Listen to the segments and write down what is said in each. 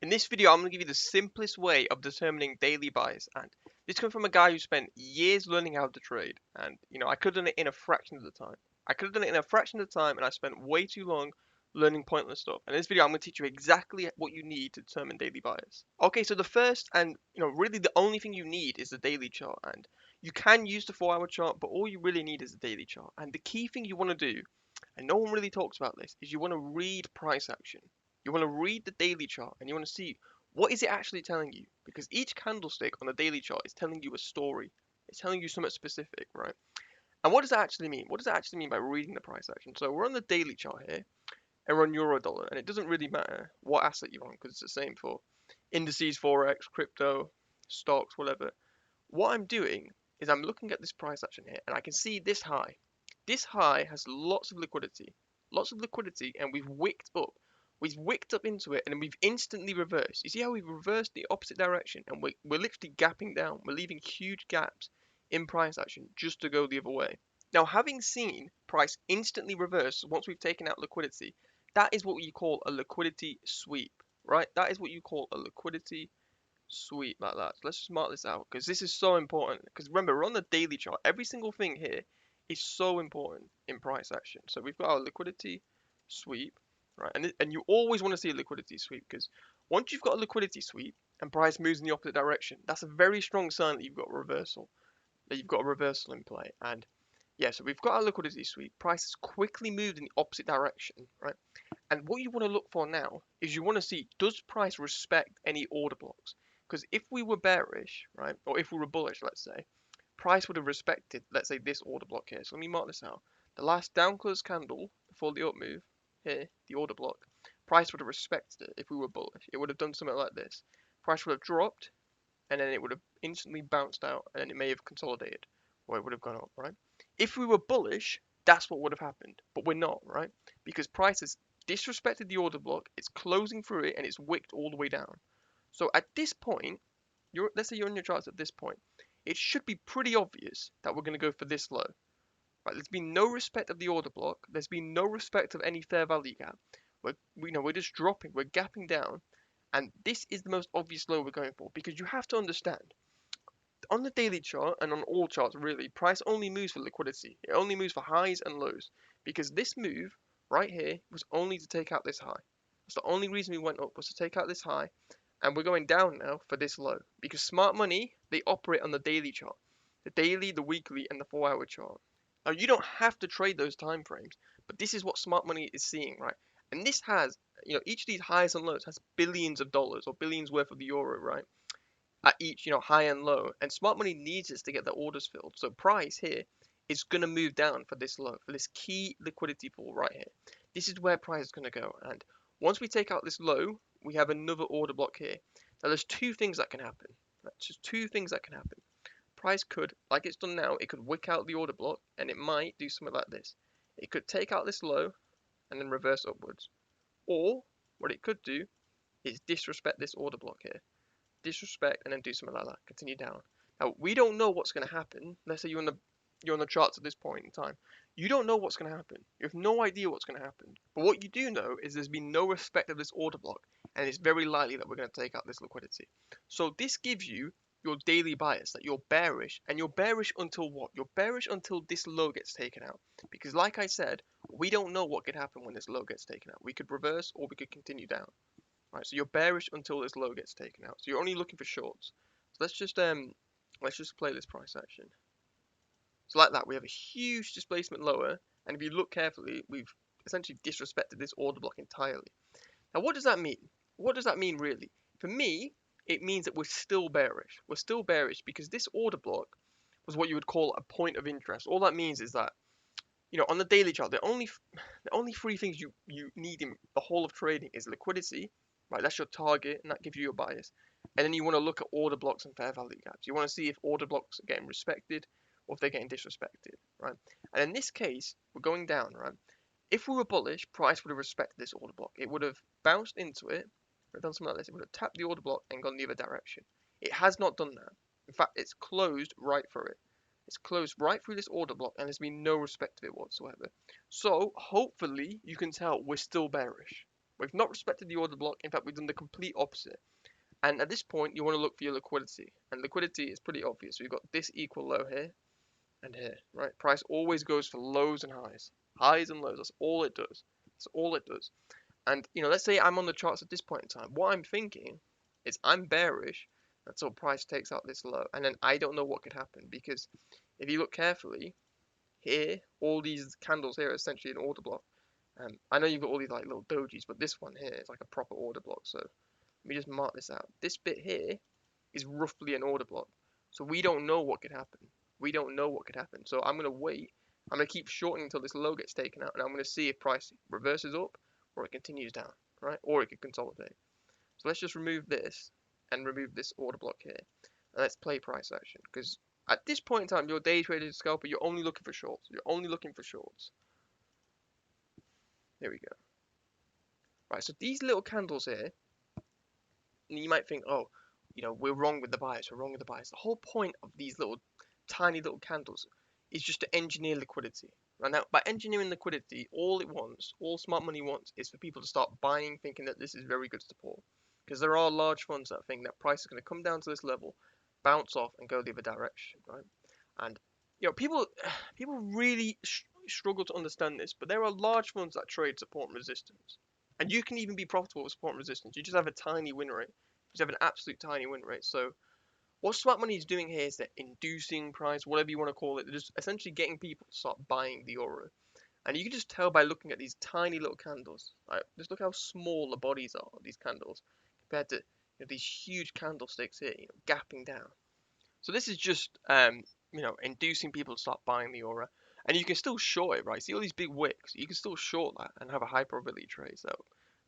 In this video, I'm going to give you the simplest way of determining daily buys, and this comes from a guy who spent years learning how to trade, and I could have done it in a fraction of the time. I could have done it in a fraction of the time, and I spent way too long learning pointless stuff. And in this video, I'm going to teach you exactly what you need to determine daily buys. Okay, so the first and really the only thing you need is the daily chart, and you can use the 4-hour chart, but all you really need is the daily chart. And the key thing you want to do, and no one really talks about this, is you want to read price action. You want to read the daily chart and you want to see what is it actually telling you, because each candlestick on the daily chart is telling you a story. It's telling you something specific, right? And what does that actually mean? What does that actually mean by reading the price action? So we're on the daily chart here and we're on euro dollar, and it doesn't really matter what asset you're on because it's the same for indices, forex, crypto, stocks, whatever. What I'm doing is I'm looking at this price action here and I can see this high. This high has lots of liquidity, and we've wicked up. We've wicked up into it and then we've instantly reversed. You see how we've reversed the opposite direction, and we're literally gapping down. We're leaving huge gaps in price action just to go the other way. Now, having seen price instantly reverse once we've taken out liquidity, that is what you call a liquidity sweep, right? That is what you call a liquidity sweep like that. So let's just mark this out because this is so important. Because remember, we're on the daily chart. Every single thing here is so important in price action. So we've got our liquidity sweep, right? And you always want to see a liquidity sweep, because once you've got a liquidity sweep and price moves in the opposite direction, that's a very strong sign that you've got a reversal, in play. And yeah, so we've got our liquidity sweep. Price has quickly moved in the opposite direction, right? And what you want to look for now is you want to see, does price respect any order blocks? Because if we were bearish, right, or if we were bullish, let's say, price would have respected, let's say, this order block here. So let me mark this out. The last down close candle before the up move here, the order block, price would have respected it if we were bullish. It would have done something like this. Price would have dropped, and then it would have instantly bounced out, and then it may have consolidated, or it would have gone up, right? If we were bullish, that's what would have happened, but we're not, right? Because price has disrespected the order block, it's closing through it, and it's wicked all the way down. So at this point, let's say you're in your charts at this point, it should be pretty obvious that we're going to go for this low. Right? There's been no respect of the order block. There's been no respect of any fair value gap. We're just dropping. We're gapping down, and this is the most obvious low we're going for, because you have to understand, on the daily chart and on all charts really, price only moves for liquidity. It only moves for highs and lows, because this move right here was only to take out this high. That's the only reason we went up, was to take out this high, and we're going down now for this low, because smart money, they operate on the daily chart, the daily, the weekly, and the 4-hour chart. Now you don't have to trade those time frames, but this is what smart money is seeing, right? And this has, each of these highs and lows has billions of dollars or billions worth of the euro, right? At each, high and low. And smart money needs this to get the orders filled. So price here is going to move down for this low, for this key liquidity pool right here. This is where price is going to go. And once we take out this low, we have another order block here. Now there's two things that can happen. Right? Just two things that can happen. Price could, like it's done now, it could wick out the order block, and it might do something like this. It could take out this low and then reverse upwards. Or what it could do is disrespect this order block here. Disrespect and then do something like that. Continue down. Now we don't know what's going to happen. Let's say you're on the charts at this point in time. You don't know what's going to happen. You have no idea what's going to happen. But what you do know is there's been no respect of this order block, and it's very likely that we're going to take out this liquidity. So this gives you your daily bias, that you're bearish, and you're bearish until what? You're bearish until this low gets taken out. Because like I said, we don't know what could happen when this low gets taken out. We could reverse or we could continue down. Right, so you're bearish until this low gets taken out. So you're only looking for shorts. So let's just play this price action. So like that, we have a huge displacement lower, and if you look carefully, we've essentially disrespected this order block entirely. Now what does that mean? What does that mean really? For me, it means that we're still bearish. We're still bearish because this order block was what you would call a point of interest. All that means is that, on the daily chart, the only three things you need in the whole of trading is liquidity, right? That's your target, and that gives you your bias. And then you want to look at order blocks and fair value gaps. You want to see if order blocks are getting respected or if they're getting disrespected, right? And in this case, we're going down, right? If we were bullish, price would have respected this order block. It would have bounced into it, or done something like this. It would have tapped the order block and gone the other direction. It has not done that. In fact, it's closed right through it. It's closed right through this order block, and there's been no respect of it whatsoever. So hopefully you can tell we're still bearish. We've not respected the order block. In fact, we've done the complete opposite. And at this point, you want to look for your liquidity. And liquidity is pretty obvious. We've got this equal low here and here, right? Price always goes for lows and highs. Highs and lows. That's all it does. That's all it does. And, let's say I'm on the charts at this point in time. What I'm thinking is I'm bearish until price takes out this low. And then I don't know what could happen. Because if you look carefully, here, all these candles here are essentially an order block. I know you've got all these like little dojis, but this one here is like a proper order block. So let me just mark this out. This bit here is roughly an order block. So we don't know what could happen. We don't know what could happen. So I'm going to wait. I'm going to keep shorting until this low gets taken out. And I'm going to see if price reverses up or it continues down, right? Or it could consolidate. So let's just remove this and remove this order block here. And let's play price action. Because at this point in time, you're day trading scalper. You're only looking for shorts. You're only looking for shorts. There we go. Right, so these little candles here, and you might think, oh, we're wrong with the bias, we're wrong with the bias. The whole point of these tiny little candles is just to engineer liquidity. Right now, by engineering liquidity, all smart money wants, is for people to start buying, thinking that this is very good support. Because there are large funds that think that price is going to come down to this level, bounce off, and go the other direction, right? And people really struggle to understand this, but there are large funds that trade support and resistance. And you can even be profitable with support and resistance. You just have a tiny win rate. You just have an absolute tiny win rate. So what smart money is doing here is they're inducing price, whatever you want to call it. They're just essentially getting people to start buying the aura. And you can just tell by looking at these tiny little candles. Right? Just look how small the bodies are of these candles compared to these huge candlesticks here, gapping down. So this is just inducing people to start buying the aura. And you can still short it, right? See all these big wicks? You can still short that and have a high probability trade. So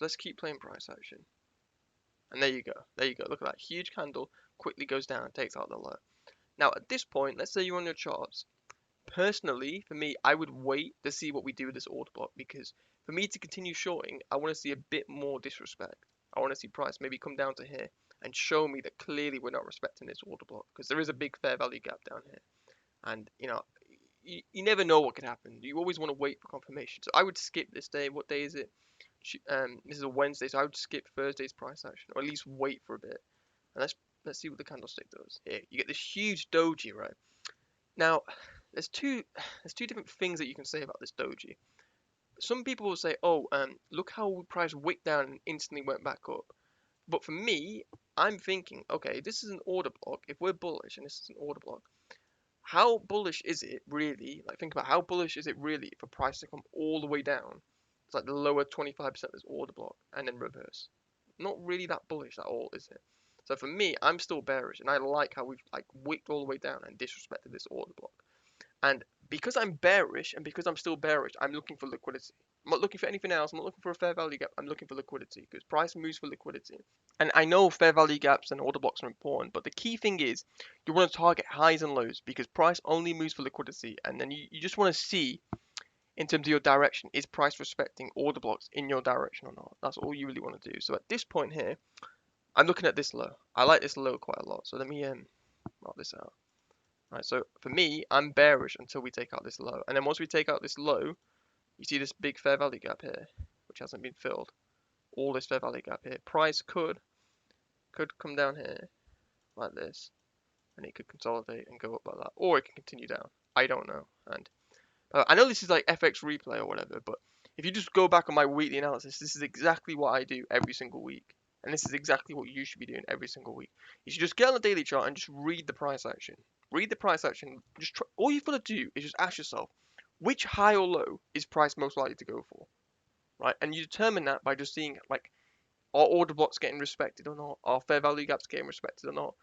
let's keep playing price action. And there you go. There you go. Look at that. Huge candle quickly goes down and takes out the low. Now at this point, let's say you're on your charts. Personally, for me, I would wait to see what we do with this order block, because for me to continue shorting, I want to see a bit more disrespect. I want to see price maybe come down to here and show me that clearly we're not respecting this order block, because there is a big fair value gap down here. And you never know what could happen. You always want to wait for confirmation. So I would skip this day. What day is it? This is a Wednesday, so I would skip Thursday's price action, or at least wait for a bit. And let's see what the candlestick does. Here, you get this huge doji, right? Now, there's two different things that you can say about this doji. Some people will say, oh, look how price wicked down and instantly went back up. But for me, I'm thinking, okay, this is an order block. If we're bullish and this is an order block, how bullish is it really? Like, think about how bullish is it really for price to come all the way down? It's like the lower 25% of this order block and then reverse. Not really that bullish at all, is it? So for me, I'm still bearish, and I like how we've like wicked all the way down and disrespected this order block. And because I'm bearish and because I'm still bearish, I'm looking for liquidity. I'm not looking for anything else. I'm not looking for a fair value gap. I'm looking for liquidity, because price moves for liquidity. And I know fair value gaps and order blocks are important, but the key thing is you want to target highs and lows, because price only moves for liquidity. And then you just want to see, in terms of your direction, is price respecting order blocks in your direction or not? That's all you really want to do. So at this point here, I'm looking at this low. I like this low quite a lot. So let me mark this out. Right, so for me, I'm bearish until we take out this low. And then once we take out this low, you see this big fair value gap here, which hasn't been filled. All this fair value gap here. Price could come down here like this, and it could consolidate and go up like that, or it can continue down. I don't know. And I know this is like FX replay or whatever, but if you just go back on my weekly analysis, this is exactly what I do every single week. And this is exactly what you should be doing every single week. You should just get on the daily chart and just read the price action. Read the price action. All you've got to do is just ask yourself, which high or low is price most likely to go for, right? And you determine that by just seeing, like, are order blocks getting respected or not? Are fair value gaps getting respected or not?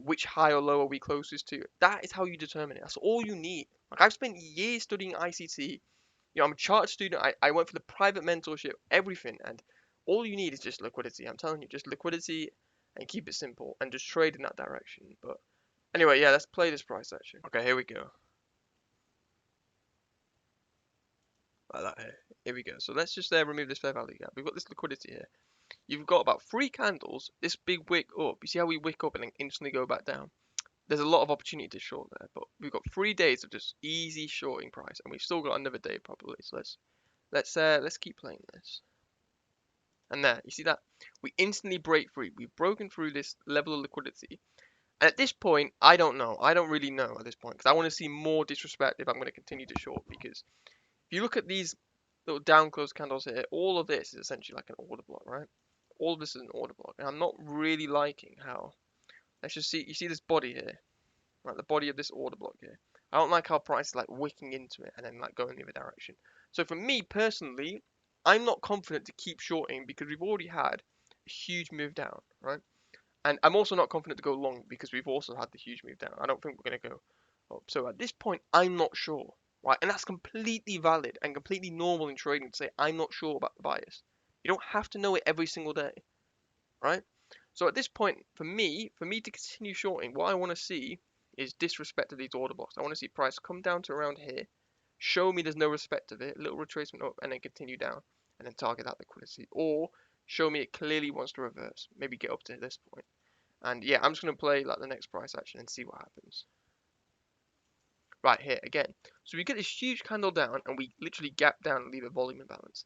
Which high or low are we closest to? That is how you determine it. That's all you need. Like, I've spent years studying ICT. I'm a chartered student. I went for the private mentorship, everything, and all you need is just liquidity. I'm telling you, just liquidity, and keep it simple, and just trade in that direction. But anyway, yeah, let's play this price action. Okay, here we go. Like that here. Here we go. So let's just remove this fair value gap. We've got this liquidity here. You've got about 3 candles, this big wick up. You see how we wick up and then instantly go back down? There's a lot of opportunity to short there, but we've got 3 days of just easy shorting price, and we've still got another day probably. So let's keep playing this. And there, you see that? We instantly break free. We've broken through this level of liquidity. And at this point, I don't know. I don't really know at this point because I want to see more disrespect if I'm going to continue to short. Because if you look at these little down close candles here, all of this is essentially like an order block, right? All of this is an order block. And I'm not really liking how, let's just see, you see this body here, right? The body of this order block here. I don't like how price is like wicking into it and then like going the other direction. So for me personally, I'm not confident to keep shorting because we've already had a huge move down, right? And I'm also not confident to go long because we've also had the huge move down. I don't think we're going to go up. So at this point, I'm not sure, right? And that's completely valid and completely normal in trading to say, I'm not sure about the bias. You don't have to know it every single day, right? So at this point, for me to continue shorting, what I want to see is disrespect of these order blocks. I want to see price come down to around here, show me there's no respect of it, little retracement up, and then continue down, and then target that liquidity. Or show me it clearly wants to reverse, maybe get up to this point. And yeah, I'm just going to play like the next price action and see what happens. Right here again. So we get this huge candle down and we literally gap down and leave a volume imbalance.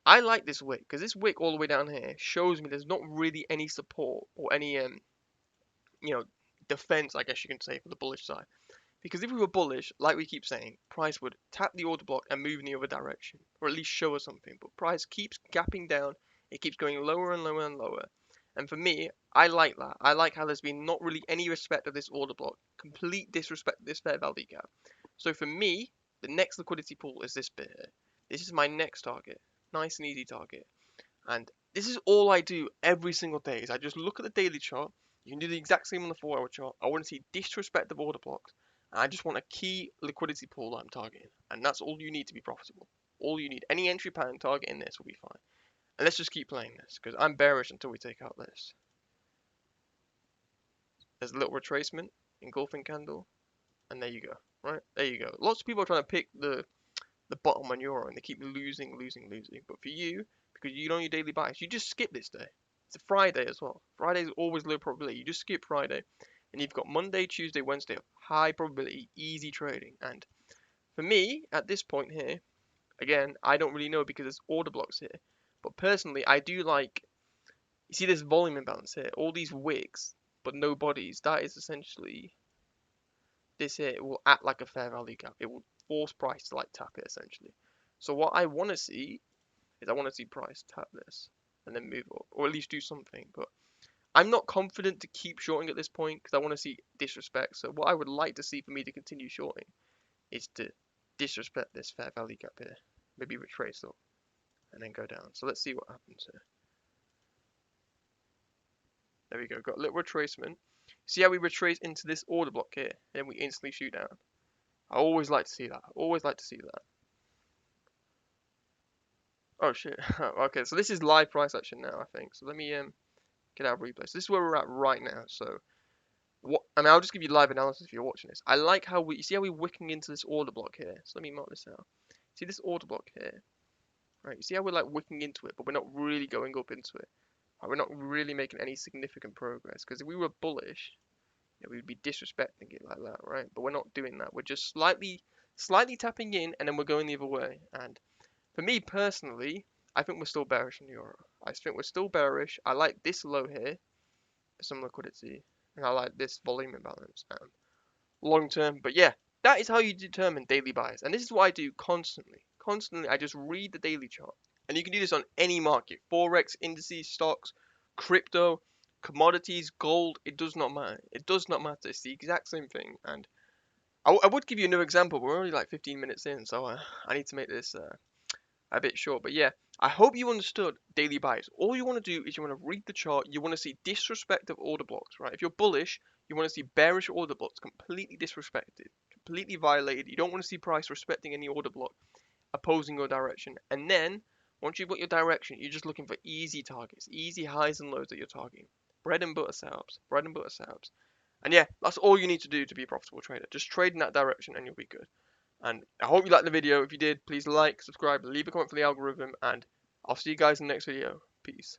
I like this wick because this wick all the way down here shows me there's not really any support or any you know defense, I guess you can say, for the bullish side. Because if we were bullish, like we keep saying, price would tap the order block and move in the other direction, or at least show us something. But price keeps gapping down, it keeps going lower and lower and lower. And for me, I like that. I like how there's been not really any respect of this order block, complete disrespect of this fair value gap. So for me, the next liquidity pool is this bit here. This is my next target, nice and easy target. And this is all I do every single day is I just look at the daily chart. You can do the exact same on the 4-hour chart. I want to see disrespect of order blocks. And I just want a key liquidity pool that I'm targeting. And that's all you need to be profitable. All you need. Any entry pattern targeting this will be fine. And let's just keep playing this because I'm bearish until we take out this. There's a little retracement, engulfing candle, and there you go. Right? There you go. Lots of people are trying to pick the bottom on euro and they keep losing. But for you, because you know your daily bias, you just skip this day. It's a Friday as well. Friday is always low probability. You just skip Friday, and you've got Monday, Tuesday, Wednesday, high probability, easy trading. And for me, at this point here, again, I don't really know because there's order blocks here. But personally, I do like. You see this volume imbalance here, all these wicks, but no bodies. That is essentially this here. It will act like a fair value gap. It will force price to like tap it essentially. So what I want to see is I want to see price tap this and then move up, or at least do something. But I'm not confident to keep shorting at this point because I want to see disrespect. So what I would like to see for me to continue shorting is to disrespect this fair value gap here, maybe retrace up and then go down. So let's see what happens here. There we go, got a little retracement. See how we retrace into this order block here, and then we instantly shoot down. I always like to see that. Always like to see that. Oh shit. Okay, so this is live price action now, I think. So let me get out of replay. So this is where we're at right now. So what? I mean, I'll just give you live analysis if you're watching this. I like how you see how we're wicking into this order block here. So let me mark this out. See this order block here, right? You see how we're like wicking into it, but we're not really going up into it. Right? We're not really making any significant progress. Because if we were bullish, we would be disrespecting it like that, right? But we're not doing that. We're just slightly tapping in, and then we're going the other way. And for me personally, I think we're still bearish in euro. I think we're still bearish. I like this low here for some liquidity, and I like this volume imbalance long term. But yeah, that is how you determine daily bias, and this is what I do constantly. Constantly, I just read the daily chart, and you can do this on any market: forex, indices, stocks, crypto, commodities, gold. It does not matter. It does not matter. It's the exact same thing. And I would give you another example, but we're only like 15 minutes in, so I need to make this a bit short. But yeah, I hope you understood daily bias. All you want to do is you want to read the chart. You want to see disrespect of order blocks, right? If you're bullish, you want to see bearish order blocks completely disrespected, completely violated. You don't want to see price respecting any order block opposing your direction. And then once you've got your direction, you're just looking for easy targets, easy highs and lows that you're targeting. Bread and butter setups, bread and butter setups. And yeah, that's all you need to do to be a profitable trader. Just trade in that direction and you'll be good. And I hope you liked the video. If you did, please like, subscribe, leave a comment for the algorithm, and I'll see you guys in the next video. Peace.